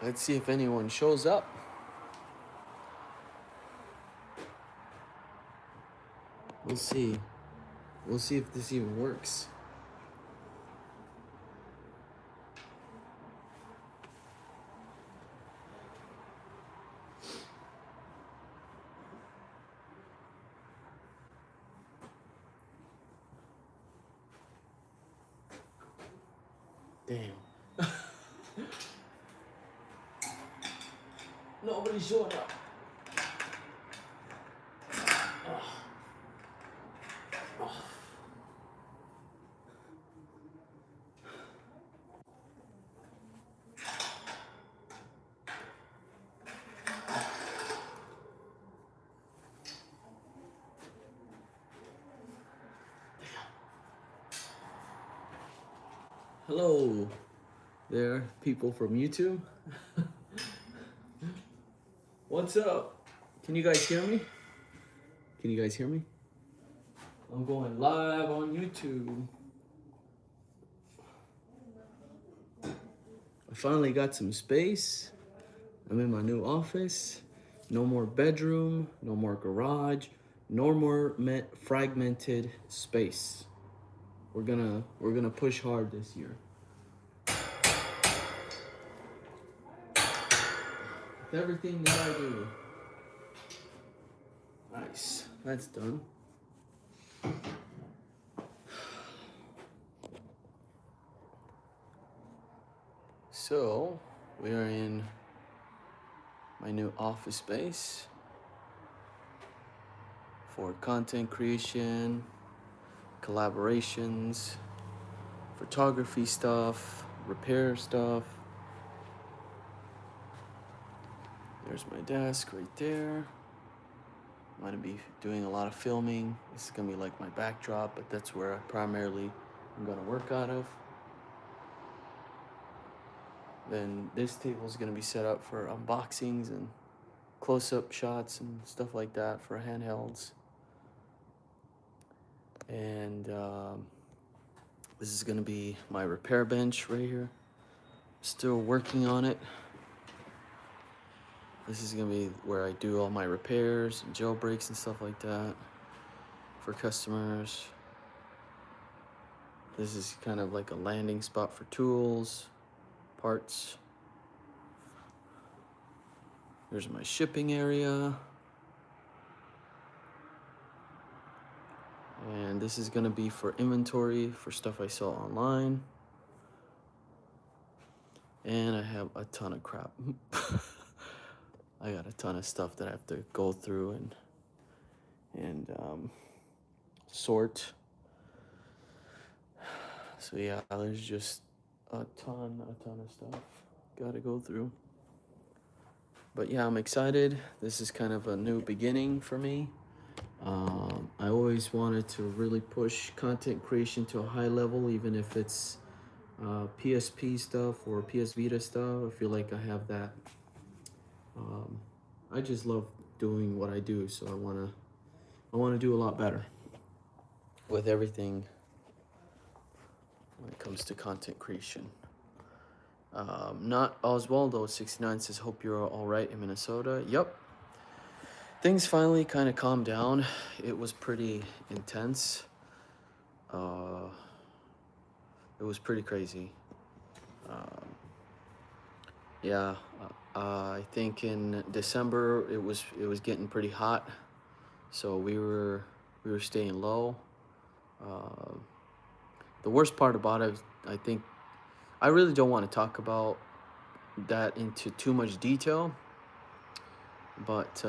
Let's see if anyone shows up. We'll see. We'll see if this even works. Damn. Nobody's showing up. Hello there, people from YouTube. What's up? Can you guys hear me? Can you guys hear me? I'm going live on YouTube. I finally got some space. I'm in my new office. No more bedroom, no more garage, no more fragmented space. We're gonna push hard this year. With everything that I do. Nice, that's done. So, we are in my new office space for content creation, collaborations, photography stuff, repair stuff. There's my desk right there. I'm gonna be doing a lot of filming. This is gonna be like my backdrop, but that's where I primarily am gonna work out of. Then this table is gonna be set up for unboxings and close-up shots and stuff like that for handhelds. And this is gonna be my repair bench right here. Still working on it. This is gonna be where I do all my repairs and jailbreaks and stuff like that for customers. This is kind of like a landing spot for tools, parts. There's my shipping area. And this is gonna be for inventory for stuff I saw online. And I have a ton of crap. I got a ton of stuff that I have to go through and sort. So yeah, there's just a ton of stuff gotta go through. But yeah, I'm excited. This is kind of a new beginning for me. I always wanted to really push content creation to a high level, even if it's PSP stuff or PS Vita stuff. I feel like I have that. I just love doing what I do, so I wanna do a lot better with everything when it comes to content creation. Not Oswaldo 69 says, hope you're all right in Minnesota. Yep. Things finally kind of calmed down. It was pretty intense. It was pretty crazy. Yeah, I think in December it was getting pretty hot, so we were staying low. The worst part about it, I think, I really don't want to talk about that into too much detail, but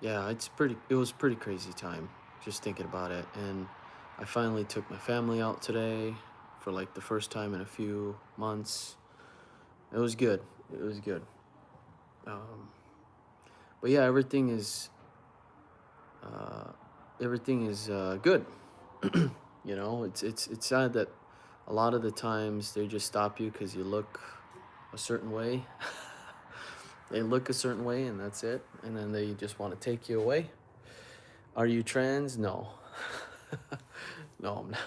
yeah, it was pretty crazy time just thinking about it. And I finally took my family out today for like the first time in a few months. It was good. It was good. But yeah, everything is good. You know, it's sad that a lot of the times they just stop you because you look a certain way. They look a certain way and that's it. And then they just want to take you away. Are you trans? No. No, I'm not.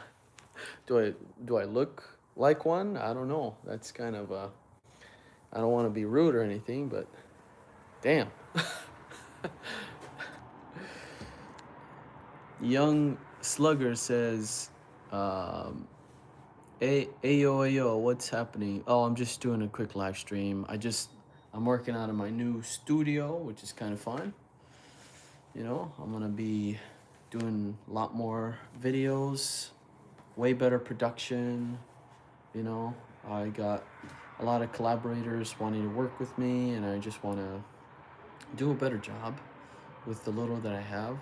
Do I look like one? I don't know. That's kind of I don't want to be rude or anything, but damn. Young Slugger says, um, Ayo, what's happening? Oh, I'm just doing a quick live stream. I'm working out of my new studio, which is kind of fun. You know, I'm gonna be doing a lot more videos, way better production. You know, I got a lot of collaborators wanting to work with me, and I just want to do a better job with the little that I have.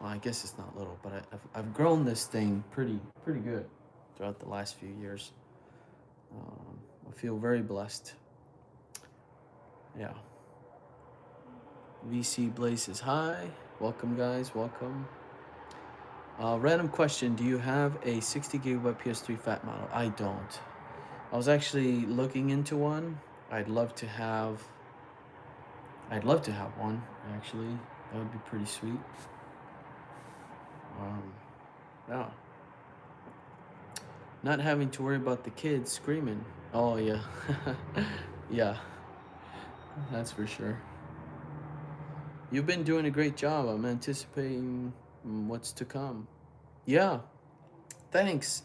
Well, I guess it's not little, but I've grown this thing pretty good throughout the last few years. I feel very blessed. Yeah. VC Blaze is hi. Welcome, guys. Welcome. Random question: do you have a 60 gigabyte PS3 fat model? I don't. I was actually looking into one. I'd love to have one, actually. That would be pretty sweet. Yeah. Not having to worry about the kids screaming. Oh, yeah. Yeah, that's for sure. You've been doing a great job. I'm anticipating what's to come. Yeah, thanks.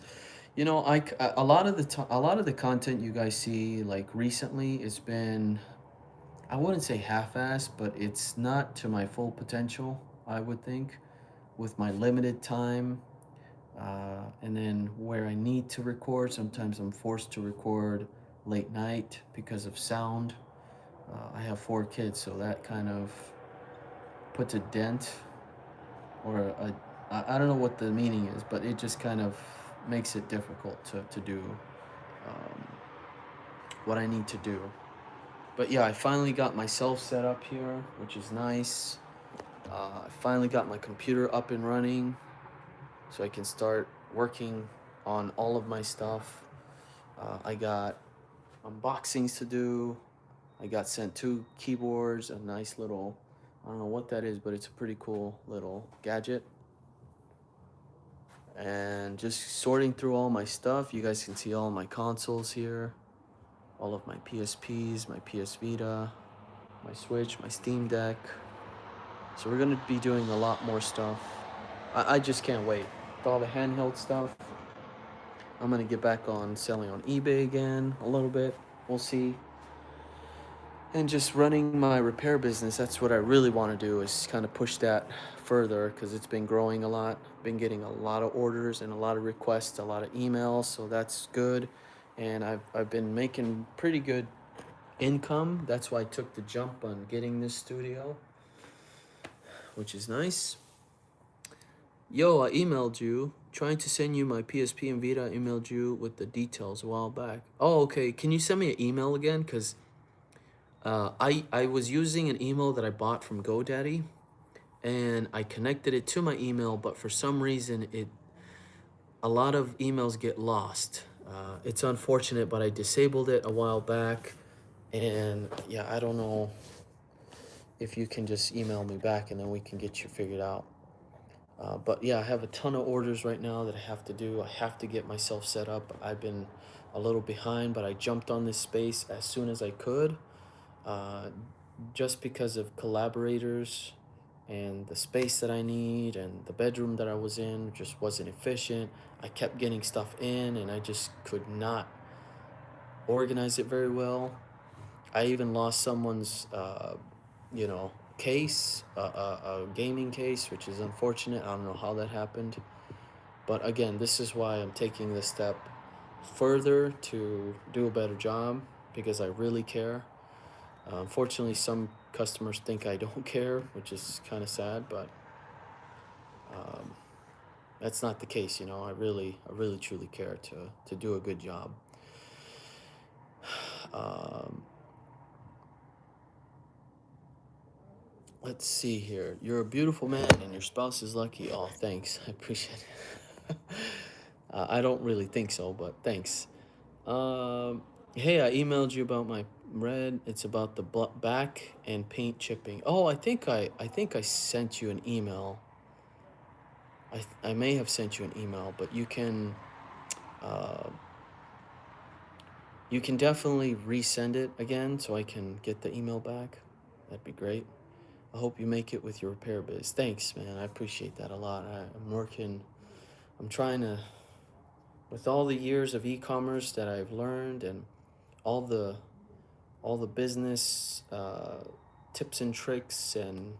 You know, a lot of the content you guys see like recently has been, I wouldn't say half-assed, but it's not to my full potential, I would think, with my limited time. And then where I need to record, sometimes I'm forced to record late night because of sound. I have 4 kids, so that kind of puts a dent, or I don't know what the meaning is, but it just kind of makes it difficult to do um, what I need to do. But yeah, I finally got myself set up here, which is nice. I finally got my computer up and running, so I can start working on all of my stuff. I got unboxings to do. I got sent 2 keyboards, a nice little, I don't know what that is, but it's a pretty cool little gadget. And just sorting through all my stuff. You guys can see all my consoles here. All of my PSPs, my PS Vita, my Switch, my Steam Deck. So we're gonna be doing a lot more stuff. I just can't wait. With all the handheld stuff, I'm gonna get back on selling on eBay again a little bit. We'll see. And just running my repair business, that's what I really want to do, is kind of push that further, because it's been growing a lot. Been getting a lot of orders and a lot of requests, a lot of emails, so that's good. And I've been making pretty good income. That's why I took the jump on getting this studio, which is nice. Yo, I emailed you, trying to send you my PSP and Vita. I emailed you with the details a while back. Oh, okay. Can you send me an email again? Because I was using an email that I bought from GoDaddy, and I connected it to my email, but for some reason a lot of emails get lost. It's unfortunate, but I disabled it a while back, and yeah, I don't know if you can just email me back and then we can get you figured out. But yeah, I have a ton of orders right now that I have to do. I have to get myself set up. I've been a little behind, but I jumped on this space as soon as I could. Just because of collaborators and the space that I need, and the bedroom that I was in just wasn't efficient. I kept getting stuff in and I just could not organize it very well. I even lost someone's, case, a gaming case, which is unfortunate. I don't know how that happened. But again, this is why I'm taking this step further to do a better job, because I really care. Unfortunately, some customers think I don't care, which is kind of sad, but that's not the case. I really truly care to do a good job. Let's see here. You're a beautiful man and your spouse is lucky. Oh, thanks. I appreciate it. I don't really think so, but thanks. Hey, I emailed you about my red. It's about the back and paint chipping. Oh, I think I sent you an email. I may have sent you an email, but uh, you can definitely resend it again so I can get the email back. That'd be great. I hope you make it with your repair biz. Thanks, man. I appreciate that a lot. I'm working. I'm trying to, with all the years of e-commerce that I've learned and all the all the business tips and tricks and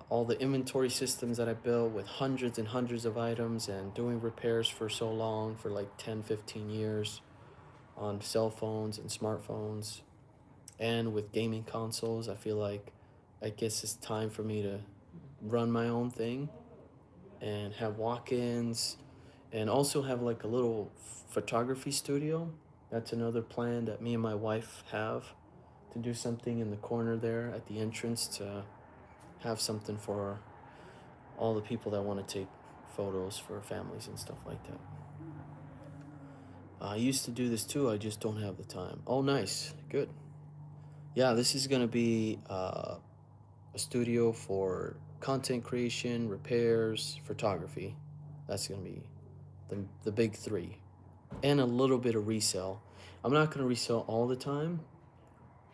all the inventory systems that I built with hundreds and hundreds of items and doing repairs for so long, for like 10, 15 years on cell phones and smartphones and with gaming consoles. I feel like I guess it's time for me to run my own thing and have walk-ins and also have like a little photography studio. That's another plan that me and my wife have, to do something in the corner there at the entrance, to have something for all the people that want to take photos for families and stuff like that. I used to do this too, I just don't have the time. Oh, nice. Good. Yeah, this is going to be a studio for content creation, repairs, photography. That's going to be the big three. And a little bit of resale. I'm not going to resell all the time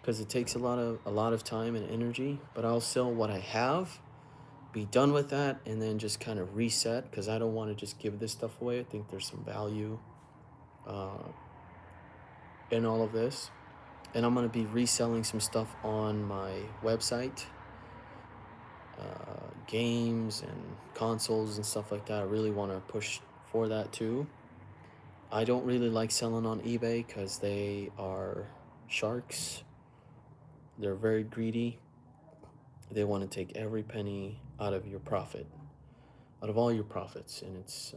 because it takes a lot of time and energy, but I'll sell what I have, be done with that, and then just kind of reset, because I don't want to just give this stuff away. I think there's some value uh, in all of this. And I'm going to be reselling some stuff on my website, games and consoles and stuff like that. I really want to push for that too. I don't really like selling on eBay because they are sharks. They're very greedy. They want to take every penny out of your profit, out of all your profits, and it's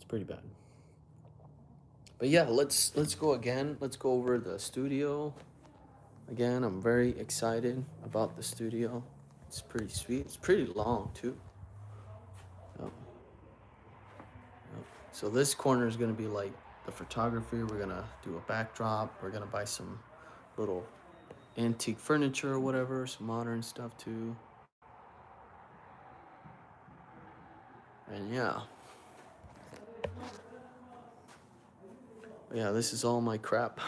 pretty bad. But yeah, let's go again. Let's go over the studio again. I'm very excited about the studio. It's pretty sweet. It's pretty long too. Yep, yep. So this corner is gonna be like the photography. We're gonna do a backdrop. We're gonna buy some little antique furniture or whatever, some modern stuff too. And yeah, this is all my crap.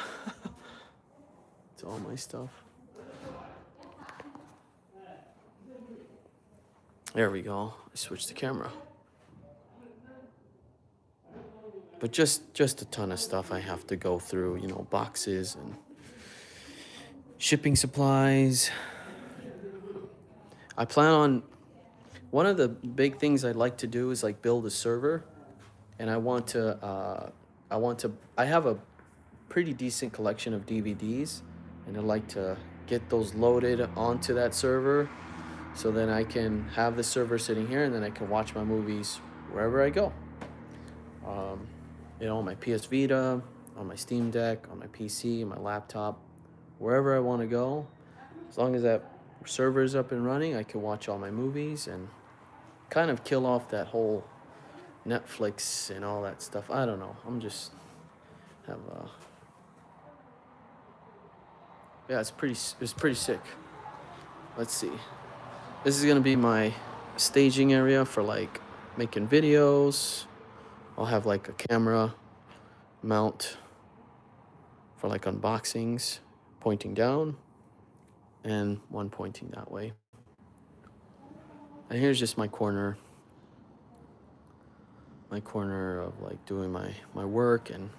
It's all my stuff. There we go. I switched the camera. But just a ton of stuff I have to go through, boxes and shipping supplies. I plan on, one of the big things I'd like to do is like build a server, and I have a pretty decent collection of DVDs, and I'd like to get those loaded onto that server, so then I can have the server sitting here and then I can watch my movies wherever I go. Um, on my PS Vita, on my Steam Deck, on my PC, my laptop, wherever I want to go. As long as that server is up and running, I can watch all my movies and kind of kill off that whole Netflix and all that stuff. I don't know. I'm just have yeah, it's pretty sick. Let's see. This is gonna be my staging area for like making videos. I'll have like a camera mount for like unboxings, pointing down, and one pointing that way. And here's just my corner of like doing my work, and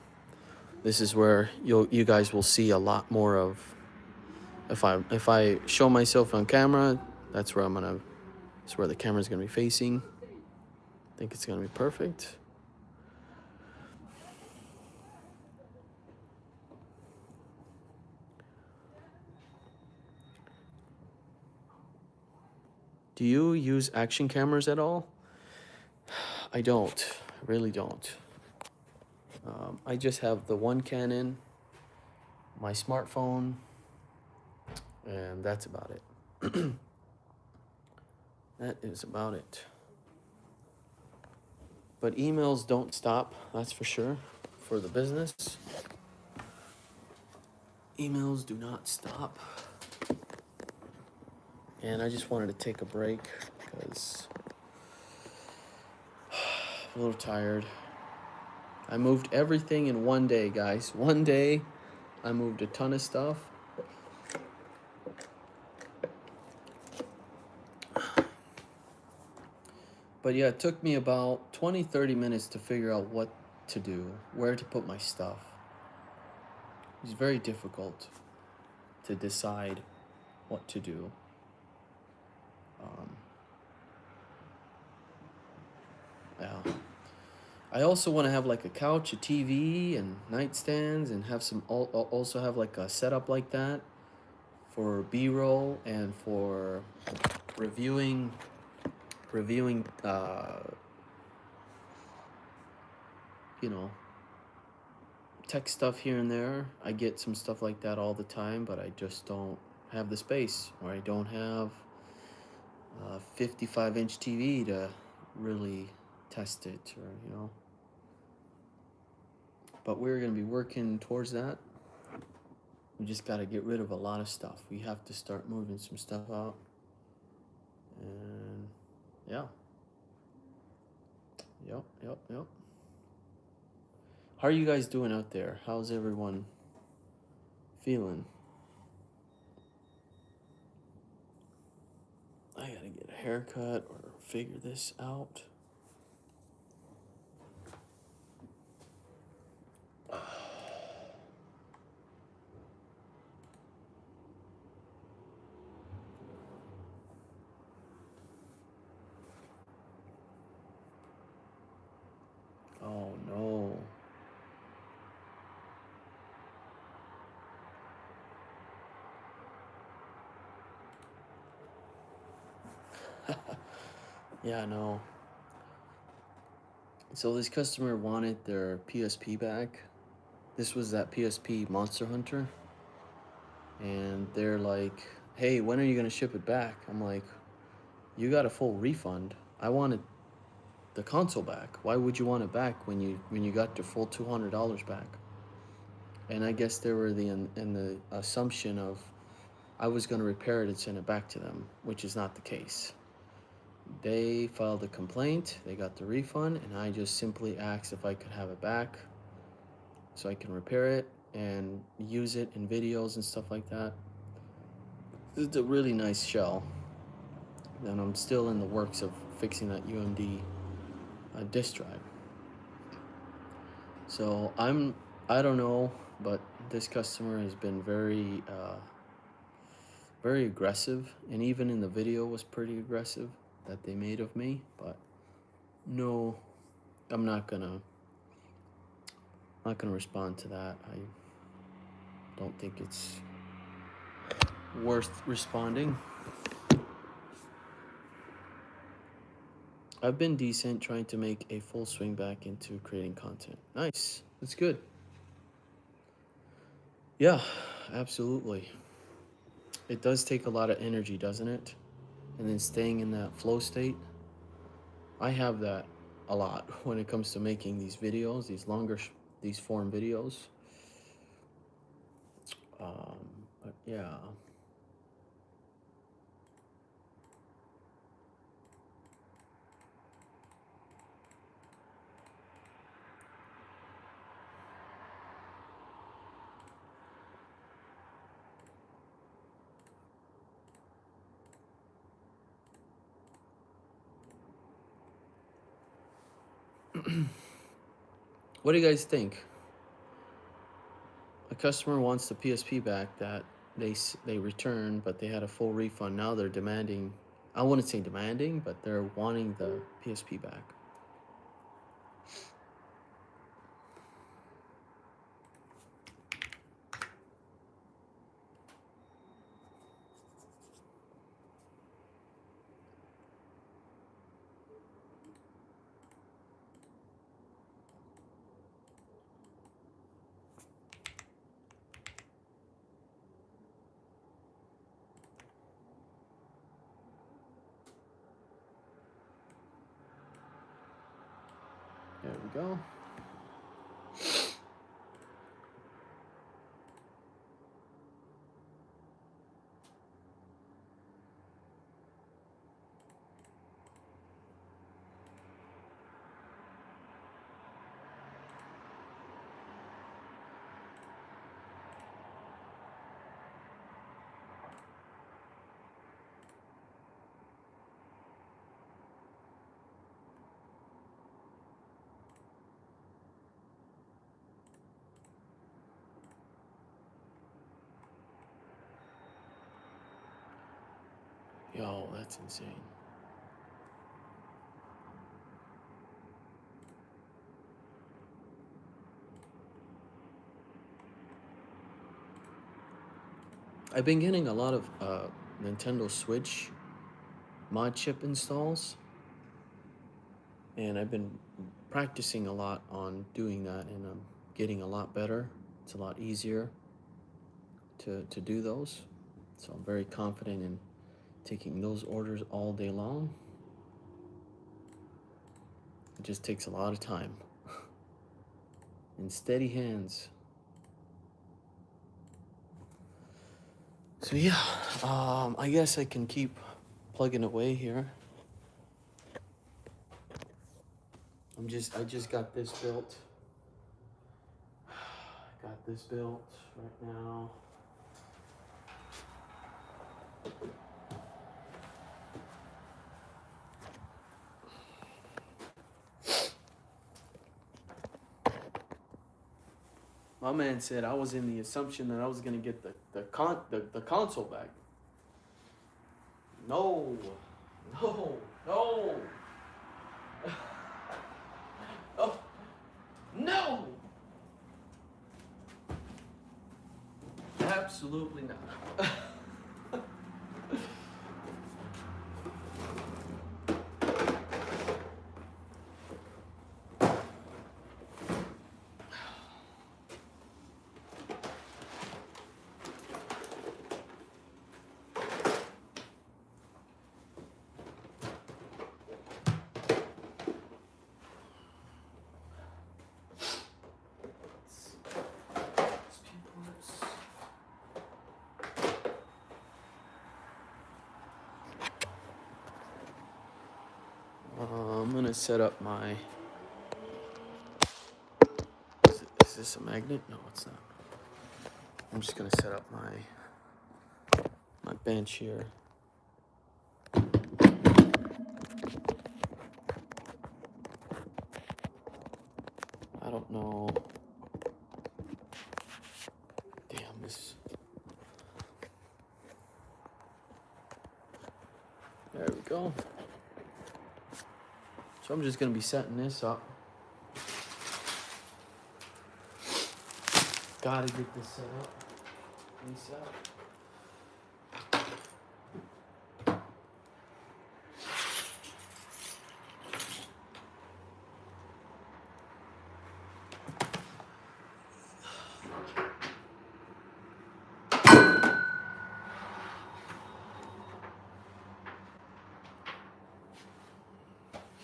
this is where you guys will see a lot more of, if I show myself on camera, that's where that's where the camera's gonna be facing. I think it's gonna be perfect. Do you use action cameras at all? I don't. I really don't. I just have the one Canon, my smartphone, and that's about it. That is about it. But emails don't stop, that's for sure, for the business. Emails do not stop. And I just wanted to take a break because I'm a little tired. I moved everything in one day, guys. One day, I moved a ton of stuff. But yeah, it took me about 20-30 minutes to figure out what to do, where to put my stuff. It's very difficult to decide what to do. Yeah. I also want to have like a couch, a TV, and nightstands, and have some. Also have like a setup like that for B-roll and for reviewing. You know, tech stuff here and there. I get some stuff like that all the time, but I just don't have the space, or I don't have a 55-inch TV to really test it, or But we're gonna be working towards that. We just got to get rid of a lot of stuff. We have to start moving some stuff out. And yeah. Yep. How are you guys doing out there? How's everyone feeling? I gotta get a haircut or figure this out. Oh no. Yeah, I know. So this customer wanted their PSP back. This was that PSP Monster Hunter. And they're like, hey, when are you gonna ship it back? I'm like, you got a full refund. I wanted the console back. Why would you want it back when you got your full $200 back? And I guess they were in the assumption of I was going to repair it and send it back to them, which is not the case. They filed a complaint, they got the refund, and I just simply asked if I could have it back so I can repair it and use it in videos and stuff like that. It's a really nice shell, and I'm still in the works of fixing that UMD disk drive. So I don't know, but this customer has been very very aggressive, and even in the video was pretty aggressive that they made of me. But no, I'm not gonna respond to that. I don't think it's worth responding. I've been decent, trying to make a full swing back into creating content. Nice, that's good. Yeah, absolutely. It does take a lot of energy, doesn't it? And then staying in that flow state. I have that a lot when it comes to making these videos, these form videos. But yeah. What do you guys think? A customer wants the PSP back that they returned, but they had a full refund. Now they're demanding, I wouldn't say demanding, but they're wanting the PSP back. There we go. Yo, that's insane. I've been getting a lot of Nintendo Switch mod chip installs, and I've been practicing a lot on doing that, and I'm getting a lot better. It's a lot easier to do those, so I'm very confident in taking those orders all day long. It just takes a lot of time and steady hands. So yeah, I guess I can keep plugging away here. I just got this built. Got this built right now. My man said I was in the assumption that I was gonna get the console back. No, no, no, oh, no, absolutely not. I'm gonna set up my. Is this a magnet? No, it's not. I'm just gonna set up my bench here. I don't know. Damn this. There we go. So I'm just gonna be setting this up. Gotta get this set up. Reset.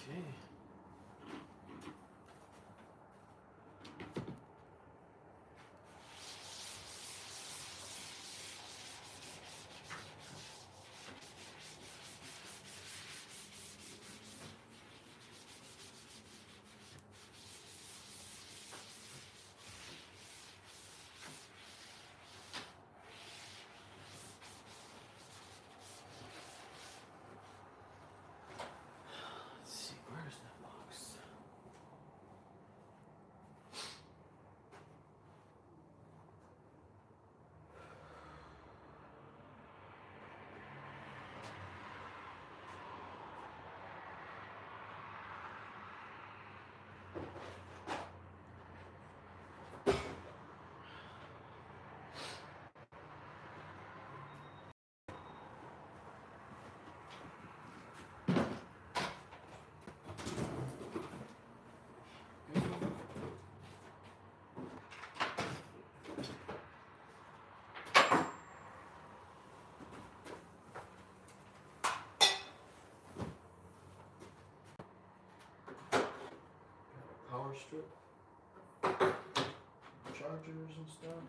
Okay. Let's see, where's that box? Power strip, chargers and stuff.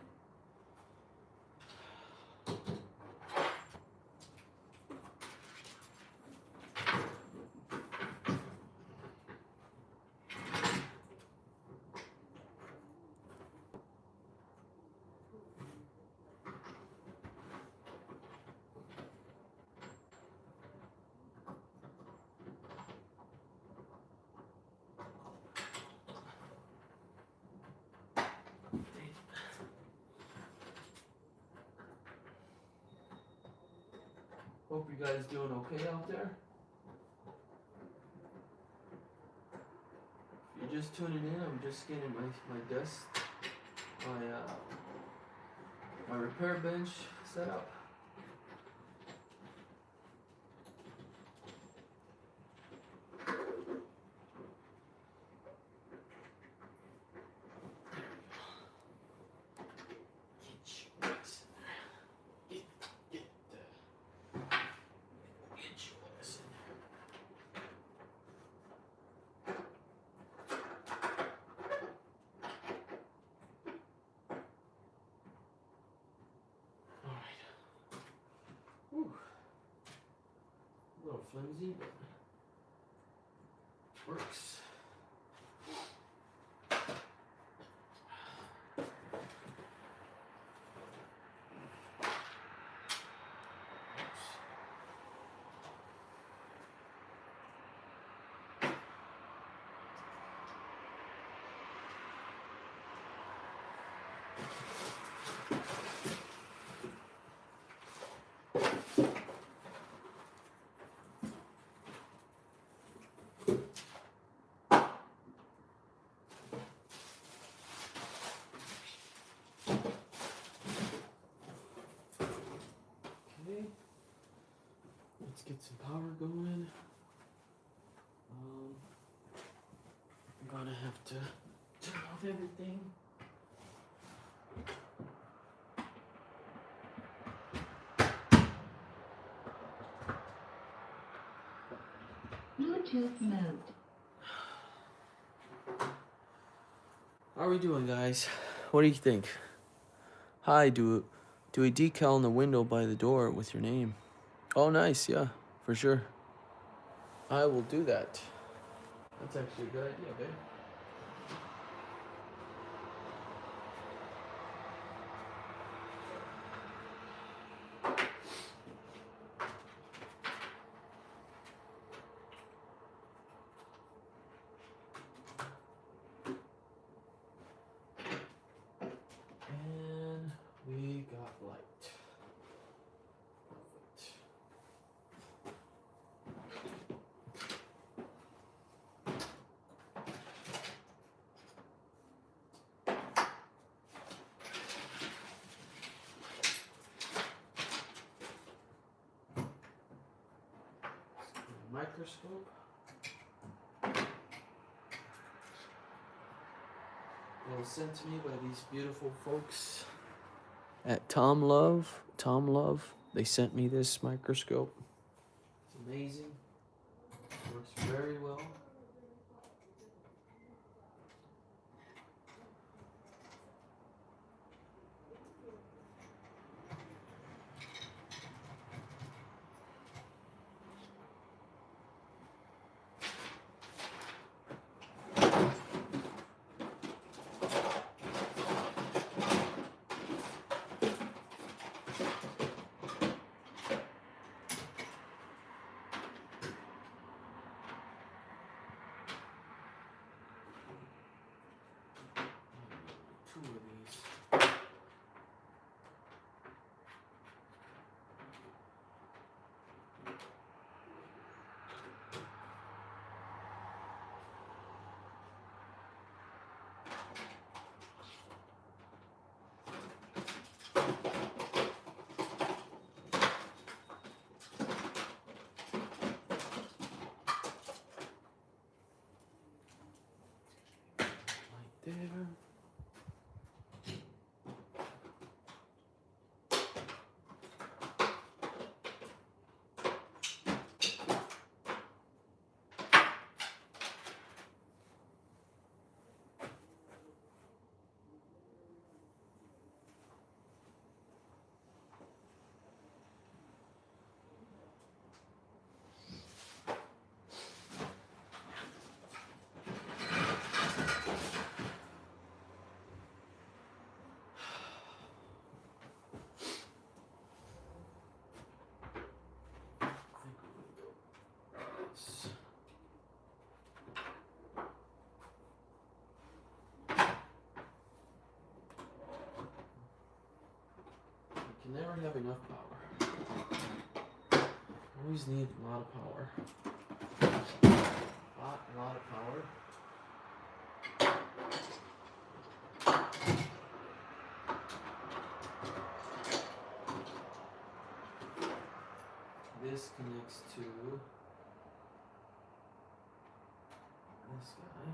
Hope you guys doing okay out there. If you're just tuning in, I'm just getting my desk, my repair bench set up. Whew. A little flimsy, but works. Okay, let's get some power going. I'm gonna have to turn off everything. Bluetooth mode. How are we doing, guys? What do you think? Hi, do a decal on the window by the door with your name. Oh, nice, yeah, for sure. I will do that. That's actually a good idea, babe. And we got light. Perfect. Microscope. It was sent to me by these beautiful folks at Tom Love. They sent me this microscope. It's amazing. Works very well. Two of these. Right there. You can never have enough power. Always need a lot of power. A lot of power. This connects to this guy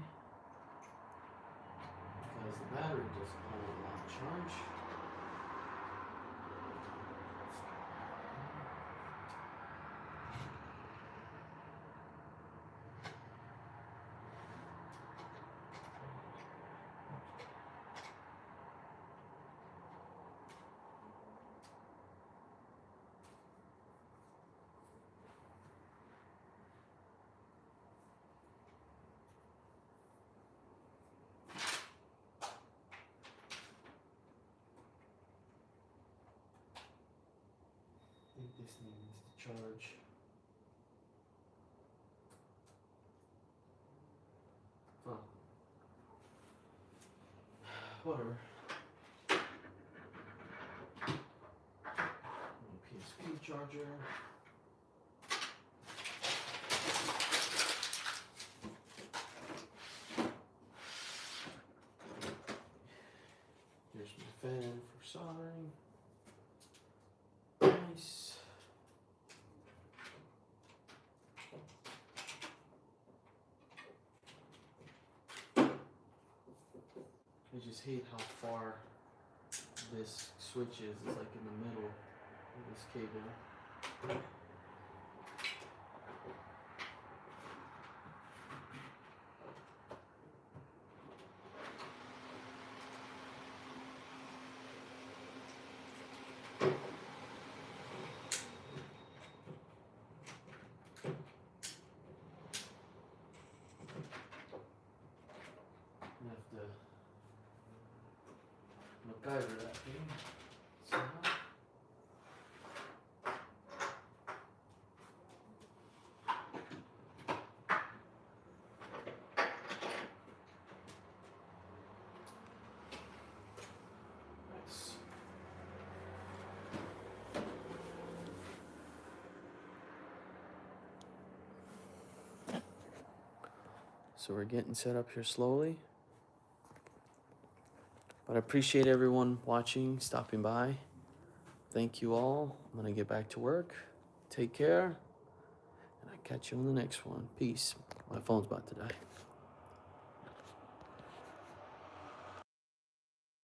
because the battery doesn't hold a lot of charge. I think this needs to charge. Huh. Whatever. PSP charger. Here's my fan for soldering. Nice. I just hate how far this switch is. It's like in the middle of this cable. I have to MacGyver that thing somehow. Nice. So we're getting set up here slowly. But I appreciate everyone watching, stopping by. Thank you all. I'm going to get back to work. Take care. And I'll catch you on the next one. Peace. My phone's about to die.